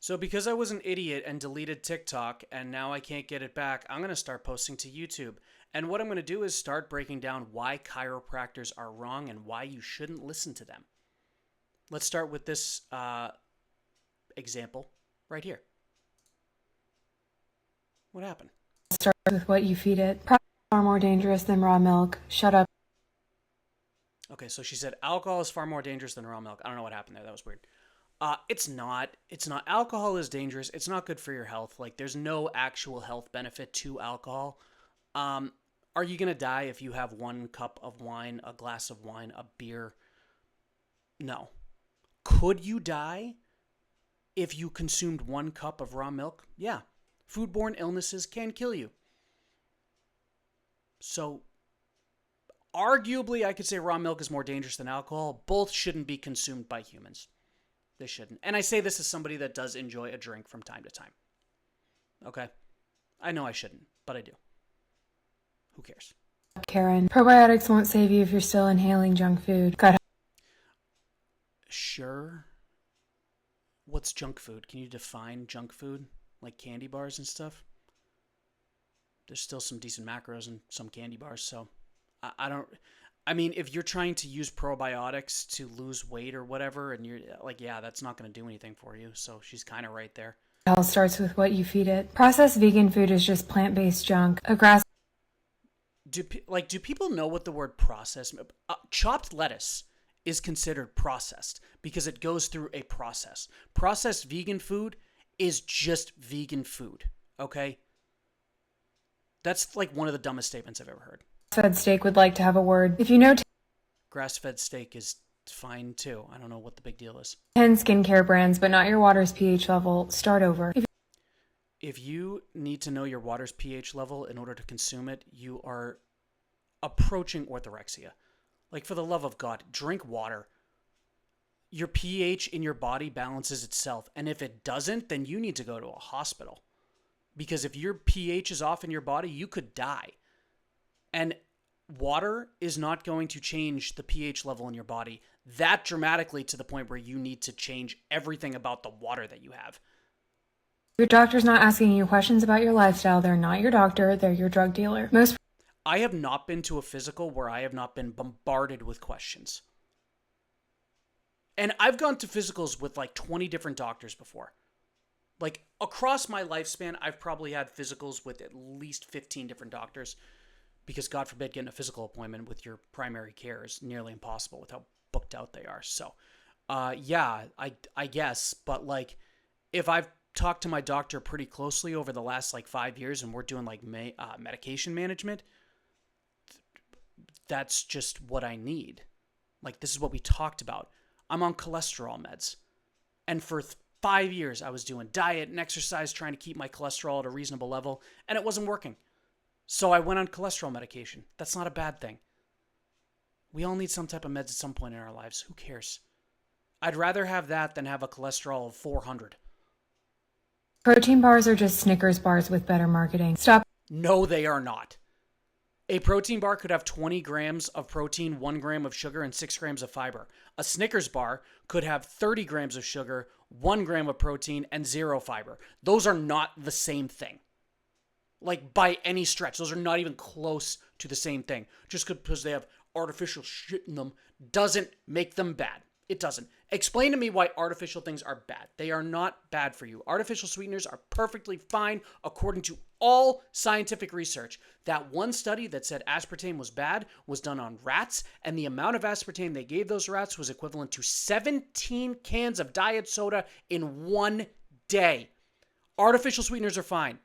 So because I was an idiot and deleted TikTok and now I can't get it back, I'm going to start posting to YouTube. And what I'm going to do is start breaking down why chiropractors are wrong and why you shouldn't listen to them. Let's start with this example right here. What happened? Starts with what you feed it. Probably far more dangerous than raw milk. Shut up. Okay, so she said alcohol is far more dangerous than raw milk. I don't know what happened there. That was weird. It's not. It's not. Alcohol is dangerous. It's not good for your health. Like, there's no actual health benefit to alcohol. Are you going to die if you have 1 cup of wine, a glass of wine, a beer? No. Could you die if you consumed 1 cup of raw milk? Yeah. Foodborne illnesses can kill you. So, arguably, I could say raw milk is more dangerous than alcohol. Both shouldn't be consumed by humans. They shouldn't. And I say this as somebody that does enjoy a drink from time to time. Okay? I know I shouldn't, but I do. Who cares? Karen, probiotics won't save you if you're still inhaling junk food. God. Sure. What's junk food? Can you define junk food? Like candy bars and stuff? There's still some decent macros in some candy bars, so I don't... I mean, if you're trying to use probiotics to lose weight or whatever, and you're like, yeah, that's not going to do anything for you. So she's kind of right there. Health starts with what you feed it. Processed vegan food is just plant-based junk. A grass. Do people know what the word processed? Chopped lettuce is considered processed because it goes through a process. Processed vegan food is just vegan food. Okay, that's like one of the dumbest statements I've ever heard. Fed steak would like to have a word. If you know Grass-fed steak is fine too. I don't know what the big deal is. 10 skincare brands, but not your water's pH level, start over. If you need to know your water's pH level in order to consume it, you are approaching orthorexia. Like, for the love of God, drink water. Your pH in your body balances itself. And if it doesn't, then you need to go to a hospital. Because if your pH is off in your body, you could die. And water is not going to change the pH level in your body that dramatically to the point where you need to change everything about the water that you have. Your doctor's not asking you questions about your lifestyle. They're not your doctor. They're your drug dealer. I have not been to a physical where I have not been bombarded with questions. And I've gone to physicals with like 20 different doctors before. Like, across my lifespan, I've probably had physicals with at least 15 different doctors. Because, God forbid, getting a physical appointment with your primary care is nearly impossible with how booked out they are. So, yeah, I guess. But, like, if I've talked to my doctor pretty closely over the last, like, 5 years and we're doing, like, medication management, that's just what I need. Like, this is what we talked about. I'm on cholesterol meds. And for 5 years, I was doing diet and exercise, trying to keep my cholesterol at a reasonable level, and it wasn't working. So I went on cholesterol medication. That's not a bad thing. We all need some type of meds at some point in our lives. Who cares? I'd rather have that than have a cholesterol of 400. Protein bars are just Snickers bars with better marketing. Stop. No, they are not. A protein bar could have 20 grams of protein, 1 gram of sugar, and 6 grams of fiber. A Snickers bar could have 30 grams of sugar, 1 gram of protein, and 0 fiber. Those are not the same thing. Like, by any stretch. Those are not even close to the same thing. Just because they have artificial shit in them doesn't make them bad. It doesn't. Explain to me why artificial things are bad. They are not bad for you. Artificial sweeteners are perfectly fine according to all scientific research. That one study that said aspartame was bad was done on rats, and the amount of aspartame they gave those rats was equivalent to 17 cans of diet soda in 1 day. Artificial sweeteners are fine.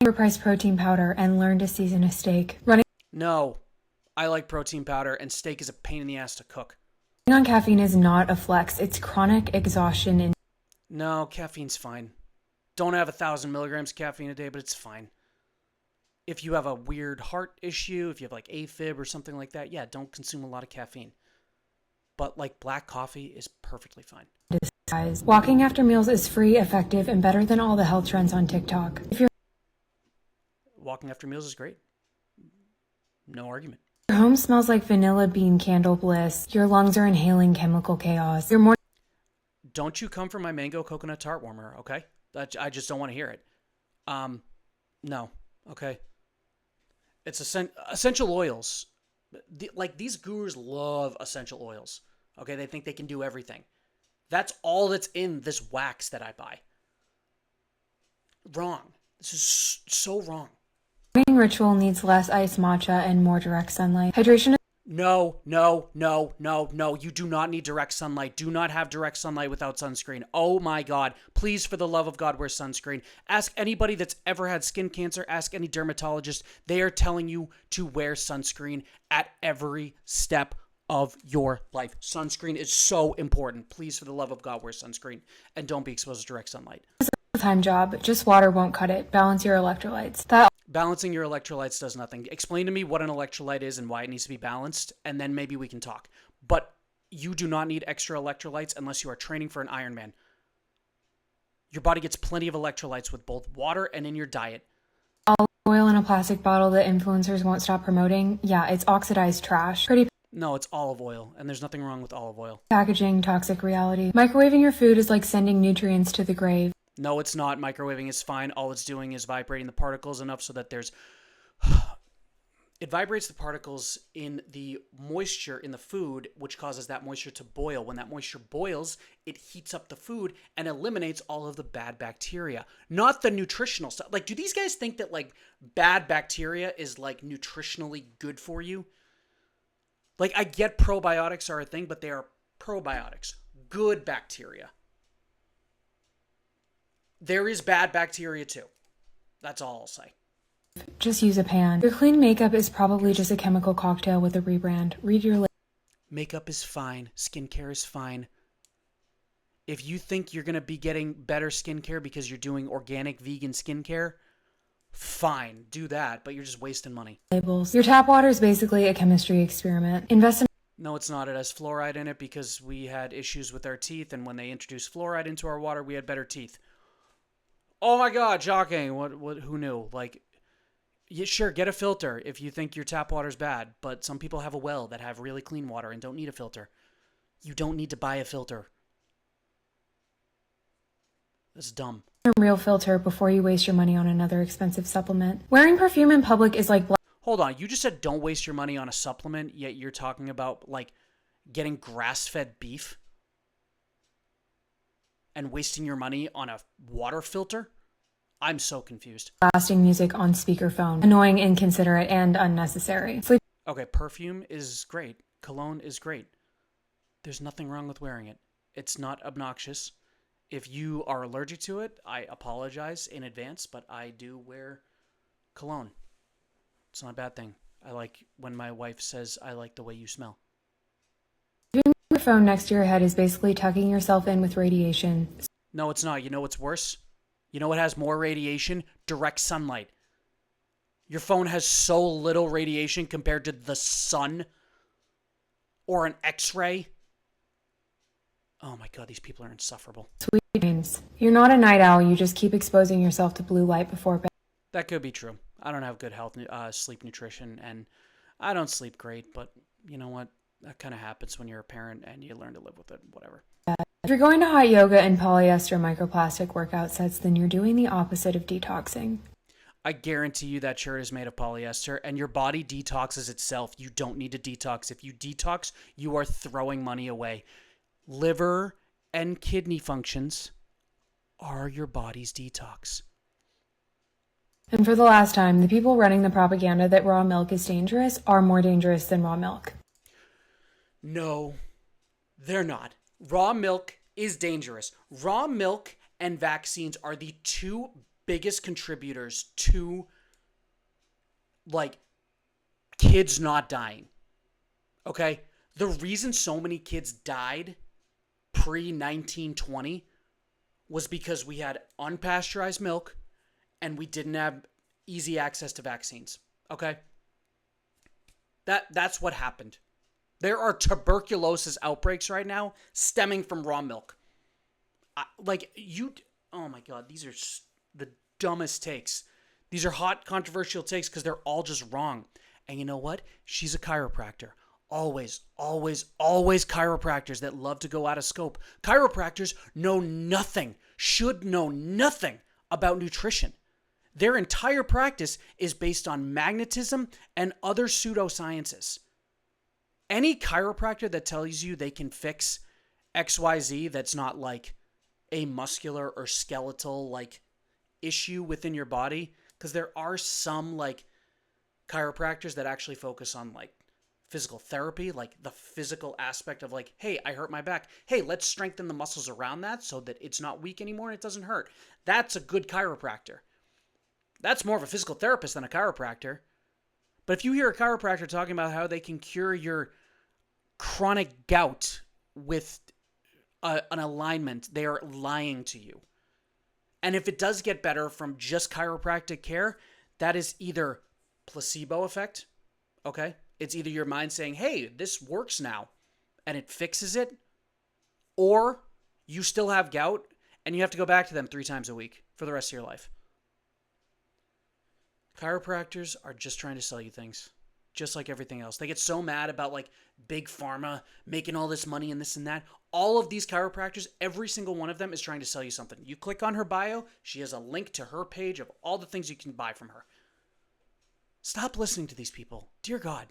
Overpriced protein powder and learn to season a steak. No, I like protein powder, and steak is a pain in the ass to cook. Running on caffeine is not a flex. It's chronic exhaustion. And no, caffeine's fine. Don't have 1,000 milligrams of caffeine a day, but it's fine. If you have a weird heart issue, if you have like AFib or something like that, yeah, don't consume a lot of caffeine. But like black coffee is perfectly fine. Walking after meals is free, effective, and better than all the health trends on TikTok. If your Walking after meals is great. No argument. Your home smells like vanilla bean candle bliss. Your lungs are inhaling chemical chaos. You're more. don't you come for my mango coconut tart warmer, okay? I just don't want to hear it. No, okay. It's essential oils. These gurus love essential oils. Okay, they think they can do everything. That's all that's in this wax that I buy. Wrong. This is so wrong. Morning ritual needs less iced matcha and more direct sunlight. Hydration. No. You do not need direct sunlight. Do not have direct sunlight without sunscreen. Oh my God. Please, for the love of God, wear sunscreen. Ask anybody that's ever had skin cancer. Ask any dermatologist. They are telling you to wear sunscreen at every step of your life. Sunscreen is so important. Please, for the love of God, wear sunscreen. And don't be exposed to direct sunlight. Time job. Just water won't cut it. Balance your electrolytes. Balancing your electrolytes does nothing. Explain to me what an electrolyte is and why it needs to be balanced, and then maybe we can talk. But you do not need extra electrolytes unless you are training for an Ironman. Your body gets plenty of electrolytes with both water and in your diet. Olive oil in a plastic bottle that influencers won't stop promoting. Yeah, it's oxidized trash. Pretty No, it's olive oil, and there's nothing wrong with olive oil. packaging, toxic reality. Microwaving your food is like sending nutrients to the grave. No, it's not. Microwaving is fine. All it's doing is vibrating the particles enough so that there's... It vibrates the particles in the moisture in the food, which causes that moisture to boil. When that moisture boils, it heats up the food and eliminates all of the bad bacteria. Not the nutritional stuff. Like, do these guys think that, like, bad bacteria is, like, nutritionally good for you? Like, I get probiotics are a thing, but they are probiotics. Good bacteria. There is bad bacteria too. That's all I'll say. Just use a pan. Your clean makeup is probably just a chemical cocktail with a rebrand. Read your Makeup is fine. Skincare is fine. If you think you're going to be getting better skincare because you're doing organic vegan skincare, fine, do that, but you're just wasting money. labels. Your tap water is basically a chemistry experiment. Invest in No, it's not. It has fluoride in it because we had issues with our teeth, and when they introduced fluoride into our water, we had better teeth. Oh my God, shocking. What, who knew? Like, yeah, sure, get a filter if you think your tap water's bad, but some people have a well that have really clean water and don't need a filter. You don't need to buy a filter. That's dumb. a real filter before you waste your money on another expensive supplement. Wearing perfume in public is like Hold on, you just said don't waste your money on a supplement, yet you're talking about, like, getting grass-fed beef and wasting your money on a water filter? I'm so confused. blasting music on speakerphone. Annoying, inconsiderate, and unnecessary. Sleep Okay, perfume is great. Cologne is great. There's nothing wrong with wearing it. It's not obnoxious. If you are allergic to it, I apologize in advance, but I do wear cologne. It's not a bad thing. I like when my wife says, I like the way you smell. your phone next to your head is basically tucking yourself in with radiation. No, it's not. You know what's worse? You know what has more radiation? Direct sunlight. Your phone has so little radiation compared to the sun or an X-ray. Oh my God, these people are insufferable. Sweet dreams. You're not a night owl. You just keep exposing yourself to blue light before bed. That could be true. I don't have good sleep nutrition, and I don't sleep great, but you know what? That kind of happens when you're a parent and you learn to live with it, whatever. If you're going to hot yoga and polyester microplastic workout sets, then you're doing the opposite of detoxing. I guarantee you that shirt is made of polyester, and your body detoxes itself. You don't need to detox. If you detox, you are throwing money away. Liver and kidney functions are your body's detox. And for the last time, the people running the propaganda that raw milk is dangerous are more dangerous than raw milk. No, they're not. Raw milk is dangerous. Raw milk and vaccines are the two biggest contributors to, like, kids not dying. Okay? The reason so many kids died pre-1920 was because we had unpasteurized milk and we didn't have easy access to vaccines. Okay? That's what happened. There are tuberculosis outbreaks right now stemming from raw milk. Oh my God, these are the dumbest takes. These are hot, controversial takes because they're all just wrong. And you know what? She's a chiropractor. Always, always, always chiropractors that love to go out of scope. Chiropractors know nothing, should know nothing about nutrition. Their entire practice is based on magnetism and other pseudosciences. Any chiropractor that tells you they can fix XYZ that's not like a muscular or skeletal like issue within your body, because there are some like chiropractors that actually focus on like physical therapy, like the physical aspect of like, hey, I hurt my back. Hey, let's strengthen the muscles around that so that it's not weak anymore and it doesn't hurt. That's a good chiropractor. That's more of a physical therapist than a chiropractor. But if you hear a chiropractor talking about how they can cure your chronic gout with an alignment, they are lying to you. And if it does get better from just chiropractic care, that is either placebo effect, okay? It's either your mind saying, hey, this works now, and it fixes it, or you still have gout, and you have to go back to them 3 times a week for the rest of your life. Chiropractors are just trying to sell you things, just like everything else. They get so mad about like big pharma making all this money and this and that. All of these chiropractors, every single one of them is trying to sell you something. You click on her bio, she has a link to her page of all the things you can buy from her. Stop listening to these people. Dear God.